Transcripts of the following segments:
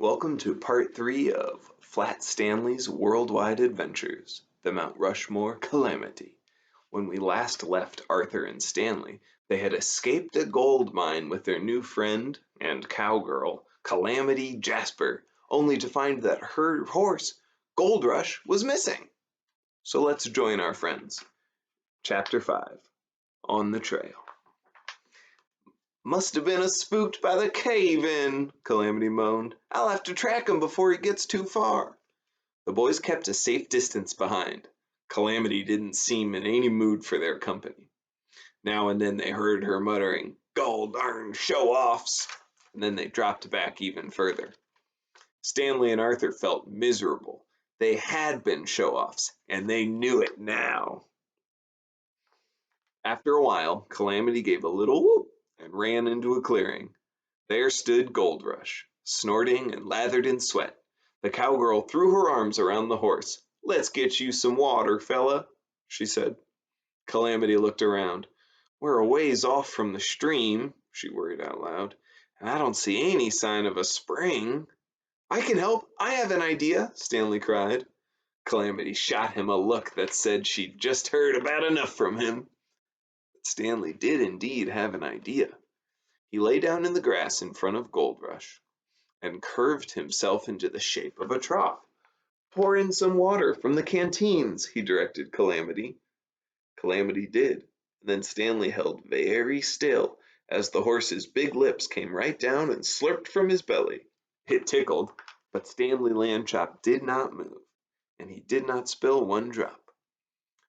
Welcome to part 3 of Flat Stanley's worldwide adventures, the Mount Rushmore Calamity. When we last left Arthur and Stanley, they had escaped a gold mine with their new friend and cowgirl, Calamity Jasper, only to find that her horse, Gold Rush, was missing. So let's join our friends. Chapter 5, On the Trail. Must have been spooked by the cave-in, Calamity moaned. I'll have to track him before he gets too far. The boys kept a safe distance behind. Calamity didn't seem in any mood for their company. Now and then they heard her muttering, "Gol darn show-offs," and then they dropped back even further. Stanley and Arthur felt miserable. They had been show-offs, and they knew it now. After a while, Calamity gave a little whoop and ran into a clearing. There stood Gold Rush, snorting and lathered in sweat. The cowgirl threw her arms around the horse. "Let's get you some water, fella," she said. Calamity looked around. "We're a ways off from the stream," she worried out loud, "and I don't see any sign of a spring." "I can help. I have an idea," Stanley cried. Calamity shot him a look that said she'd just heard about enough from him. But Stanley did indeed have an idea. He lay down in the grass in front of Gold Rush and curved himself into the shape of a trough. "Pour in some water from the canteens," he directed Calamity. Calamity did, and then Stanley held very still as the horse's big lips came right down and slurped from his belly. It tickled, but Stanley Lambchop did not move, and he did not spill one drop.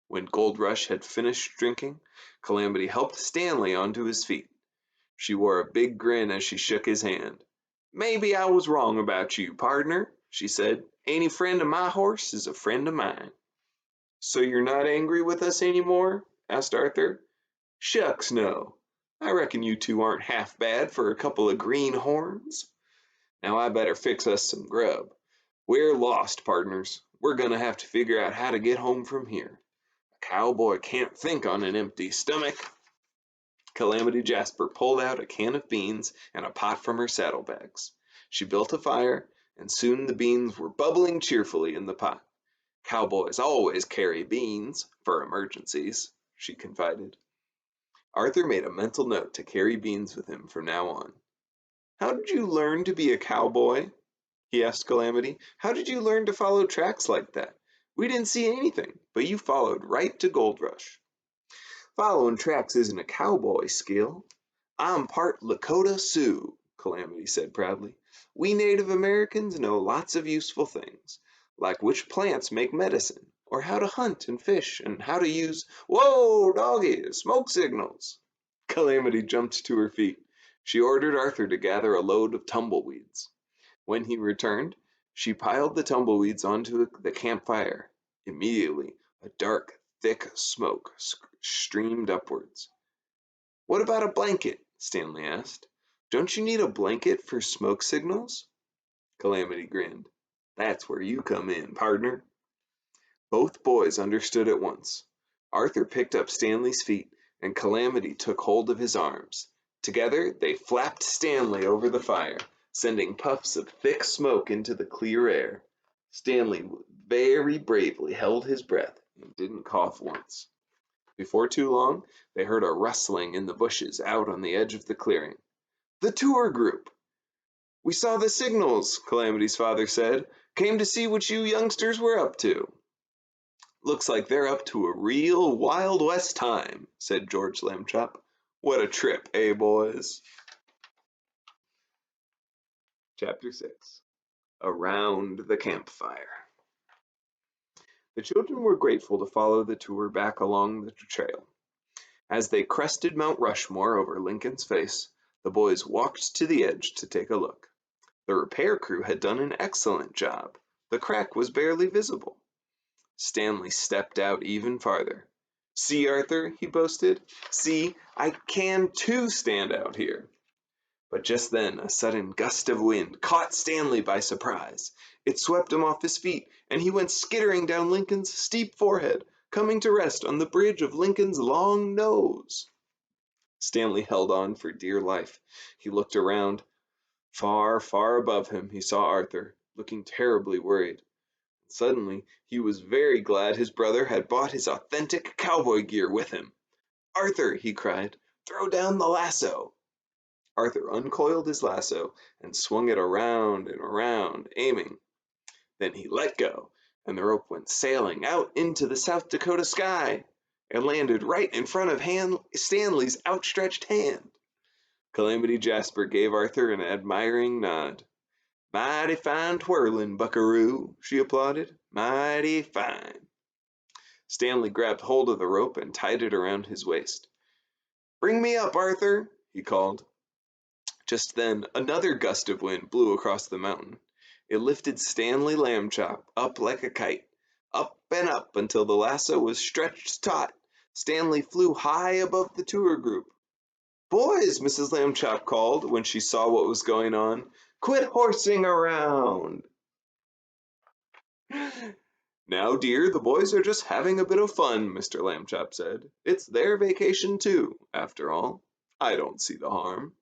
When Gold Rush had finished drinking, Calamity helped Stanley onto his feet. She wore a big grin as she shook his hand. "Maybe I was wrong about you, pardner," she said. "Any friend of my horse is a friend of mine." "So you're not angry with us any more?" asked Arthur. "Shucks, no. I reckon you two aren't half bad for a couple of greenhorns. Now I better fix us some grub. We're lost, partners. We're gonna have to figure out how to get home from here. A cowboy can't think on an empty stomach." Calamity Jasper pulled out a can of beans and a pot from her saddlebags. She built a fire, and soon the beans were bubbling cheerfully in the pot. "Cowboys always carry beans for emergencies," she confided. Arthur made a mental note to carry beans with him from now on. "How did you learn to be a cowboy?" he asked Calamity. "How did you learn to follow tracks like that? We didn't see anything, but you followed right to Gold Rush." "Following tracks isn't a cowboy skill. I'm part Lakota Sioux," Calamity said proudly. "We Native Americans know lots of useful things, like which plants make medicine, or how to hunt and fish, and how to use— Whoa, doggy, smoke signals!" Calamity jumped to her feet. She ordered Arthur to gather a load of tumbleweeds. When he returned, she piled the tumbleweeds onto the campfire. Immediately, a dark, thick smoke streamed upwards. "What about a blanket?" Stanley asked. "Don't you need a blanket for smoke signals?" Calamity grinned. "That's where you come in, pardner." Both boys understood at once. Arthur picked up Stanley's feet, and Calamity took hold of his arms. Together they flapped Stanley over the fire, sending puffs of thick smoke into the clear air. Stanley very bravely held his breath and didn't cough once. Before too long, they heard a rustling in the bushes out on the edge of the clearing. "The tour group!" "We saw the signals," Calamity's father said. "Came to see what you youngsters were up to." "Looks like they're up to a real Wild West time," said George Lambchop. "What a trip, eh, boys?" Chapter 6, Around the Campfire. The children were grateful to follow the tour back along the trail. As they crested Mount Rushmore over Lincoln's Face, the boys walked to the edge to take a look. The repair crew had done an excellent job. The crack was barely visible. Stanley stepped out even farther. "See, Arthur," he boasted. "See, I can too stand out here." But just then a sudden gust of wind caught Stanley by surprise. It swept him off his feet, and he went skittering down Lincoln's steep forehead, coming to rest on the bridge of Lincoln's long nose. Stanley held on for dear life. He looked around. Far, far above him he saw Arthur, looking terribly worried. Suddenly he was very glad his brother had brought his authentic cowboy gear with him. "Arthur," he cried, "throw down the lasso." Arthur uncoiled his lasso and swung it around and around, aiming. Then he let go, and the rope went sailing out into the South Dakota sky and landed right in front of Stanley's outstretched hand. Calamity Jasper gave Arthur an admiring nod. "Mighty fine twirling, buckaroo," she applauded. "Mighty fine." Stanley grabbed hold of the rope and tied it around his waist. "Bring me up, Arthur," he called. Just then another gust of wind blew across the mountain. It lifted Stanley Lambchop up like a kite, up and up until the lasso was stretched taut. Stanley flew high above the tour group. "Boys," Mrs. Lambchop called when she saw what was going on, "quit horsing around." "Now, dear, the boys are just having a bit of fun," Mr. Lambchop said. "It's their vacation, too, after all. I don't see the harm."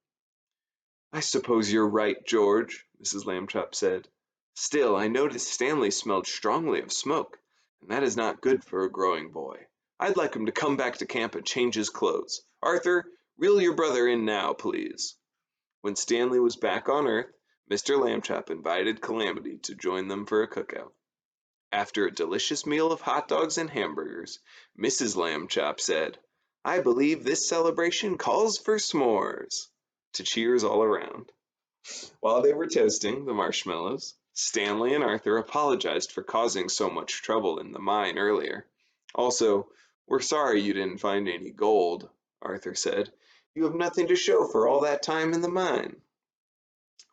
"I suppose you're right, George," Mrs. Lambchop said. "Still, I noticed Stanley smelled strongly of smoke, and that is not good for a growing boy. I'd like him to come back to camp and change his clothes. Arthur, reel your brother in now, please." When Stanley was back on Earth, Mr. Lambchop invited Calamity to join them for a cookout. After a delicious meal of hot dogs and hamburgers, Mrs. Lambchop said, "I believe this celebration calls for s'mores," to cheers all around. While they were toasting the marshmallows, Stanley and Arthur apologized for causing so much trouble in the mine earlier. "Also, we're sorry you didn't find any gold," Arthur said. "You have nothing to show for all that time in the mine."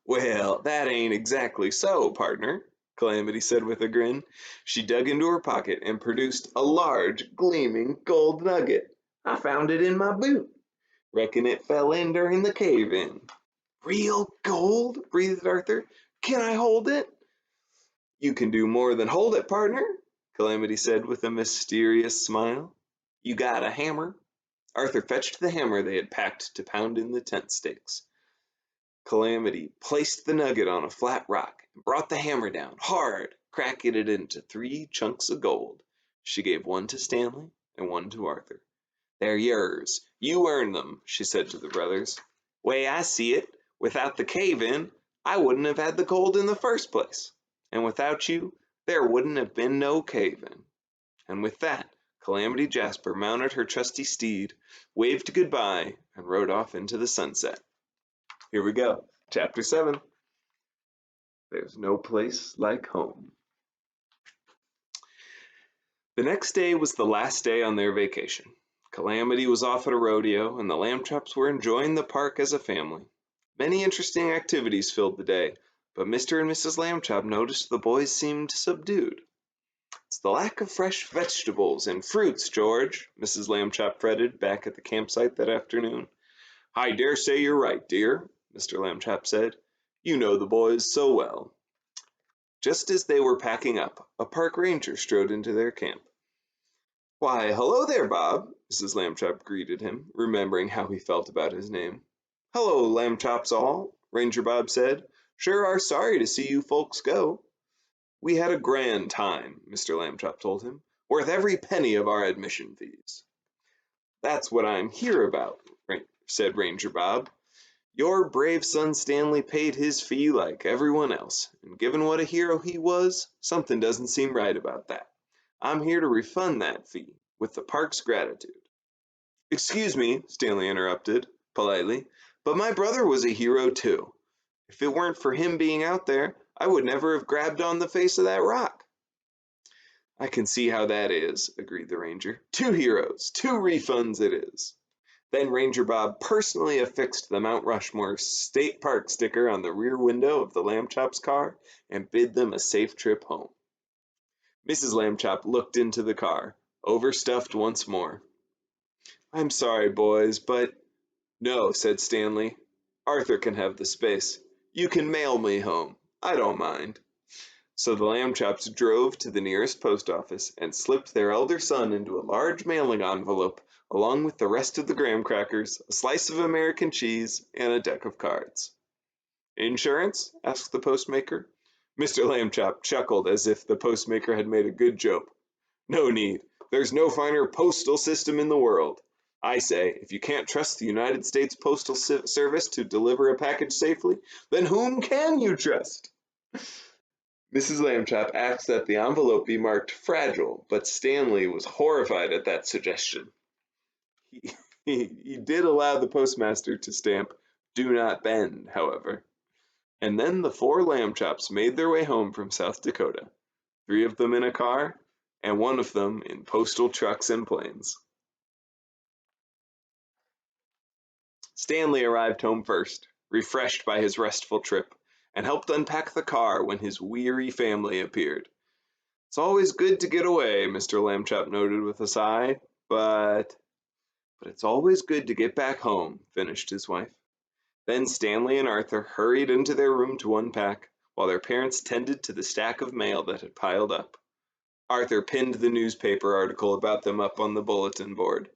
"Well, that ain't exactly so, partner," Calamity said with a grin. She dug into her pocket and produced a large, gleaming gold nugget. "I found it in my boot. Reckon it fell in during the cave-in." "Real gold?" breathed Arthur. "Can I hold it?" "You can do more than hold it, partner," Calamity said with a mysterious smile. "You got a hammer?" Arthur fetched the hammer they had packed to pound in the tent stakes. Calamity placed the nugget on a flat rock and brought the hammer down hard, cracking it into 3 chunks of gold. She gave one to Stanley and one to Arthur. "They're yours. You earned them," she said to the brothers. "Way I see it, without the cave-in, I wouldn't have had the gold in the first place. And without you, there wouldn't have been no cave-in." And with that, Calamity Jasper mounted her trusty steed, waved goodbye, and rode off into the sunset. Here we go. Chapter 7. There's no place like home. The next day was the last day on their vacation. Calamity was off at a rodeo, and the Lambchops were enjoying the park as a family. Many interesting activities filled the day, but Mr. and Mrs. Lambchop noticed the boys seemed subdued. "It's the lack of fresh vegetables and fruits, George," Mrs. Lambchop fretted back at the campsite that afternoon. "I dare say you're right, dear," Mr. Lambchop said. "You know the boys so well." Just as they were packing up, a park ranger strode into their camp. "Why, hello there, Bob," Mrs. Lambchop greeted him, remembering how he felt about his name. "Hello, Lambchops all," Ranger Bob said. "Sure are sorry to see you folks go." "We had a grand time," Mr. Lambchop told him, "worth every penny of our admission fees." "That's what I'm here about," said Ranger Bob. "Your brave son Stanley paid his fee like everyone else, and given what a hero he was, something doesn't seem right about that. I'm here to refund that fee, with the park's gratitude." "Excuse me," Stanley interrupted, politely, "but my brother was a hero too. If it weren't for him being out there, I would never have grabbed on the face of that rock." "I can see how that is," agreed the ranger. "Two heroes, 2 refunds it is." Then Ranger Bob personally affixed the Mount Rushmore State Park sticker on the rear window of the Lambchop's car and bid them a safe trip home. Mrs. Lambchop looked into the car, overstuffed once more. "I'm sorry, boys, but—" "No," said Stanley. "Arthur can have the space. You can mail me home. I don't mind." So the Lambchops drove to the nearest post office and slipped their elder son into a large mailing envelope, along with the rest of the graham crackers, a slice of American cheese, and a deck of cards. Insurance? Asked the postmaker. Mr. Lambchop chuckled as if the postmaker had made a good joke. No need. There's no finer postal system in the world. I say, if you can't trust the United States Postal Service to deliver a package safely, then whom can you trust? Mrs. Lambchop asked that the envelope be marked fragile, but Stanley was horrified at that suggestion. He, he did allow the postmaster to stamp "Do not bend," however. And then the four Lambchops made their way home from South Dakota, three of them in a car, and one of them in postal trucks and planes. Stanley arrived home first, refreshed by his restful trip, and helped unpack the car when his weary family appeared. It's always good to get away, Mr. Lambchop noted with a sigh, but it's always good to get back home, finished his wife. Then Stanley and Arthur hurried into their room to unpack, while their parents tended to the stack of mail that had piled up. Arthur pinned the newspaper article about them up on the bulletin board.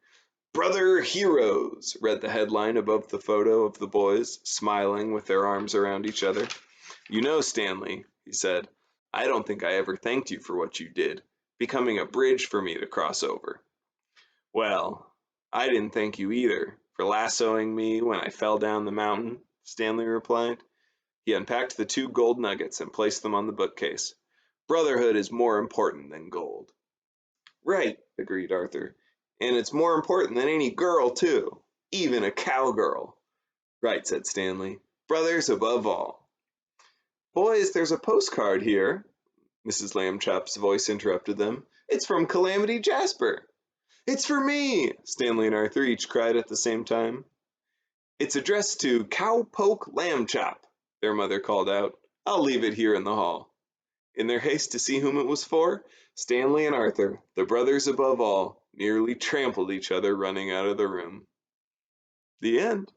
"Brother Heroes," read the headline above the photo of the boys, smiling with their arms around each other. "You know, Stanley," he said, "I don't think I ever thanked you for what you did, becoming a bridge for me to cross over." "Well, I didn't thank you either, for lassoing me when I fell down the mountain," Stanley replied. He unpacked the two gold nuggets and placed them on the bookcase. "Brotherhood is more important than gold." "Right," agreed Arthur. "And it's more important than any girl, too. Even a cowgirl." "Right," said Stanley. "Brothers above all." "Boys, there's a postcard here," Mrs. Lambchop's voice interrupted them. "It's from Calamity Jasper." "It's for me!" Stanley and Arthur each cried at the same time. "It's addressed to Cowpoke Lambchop," their mother called out. "I'll leave it here in the hall." In their haste to see whom it was for, Stanley and Arthur, the brothers above all, nearly trampled each other running out of the room. The end.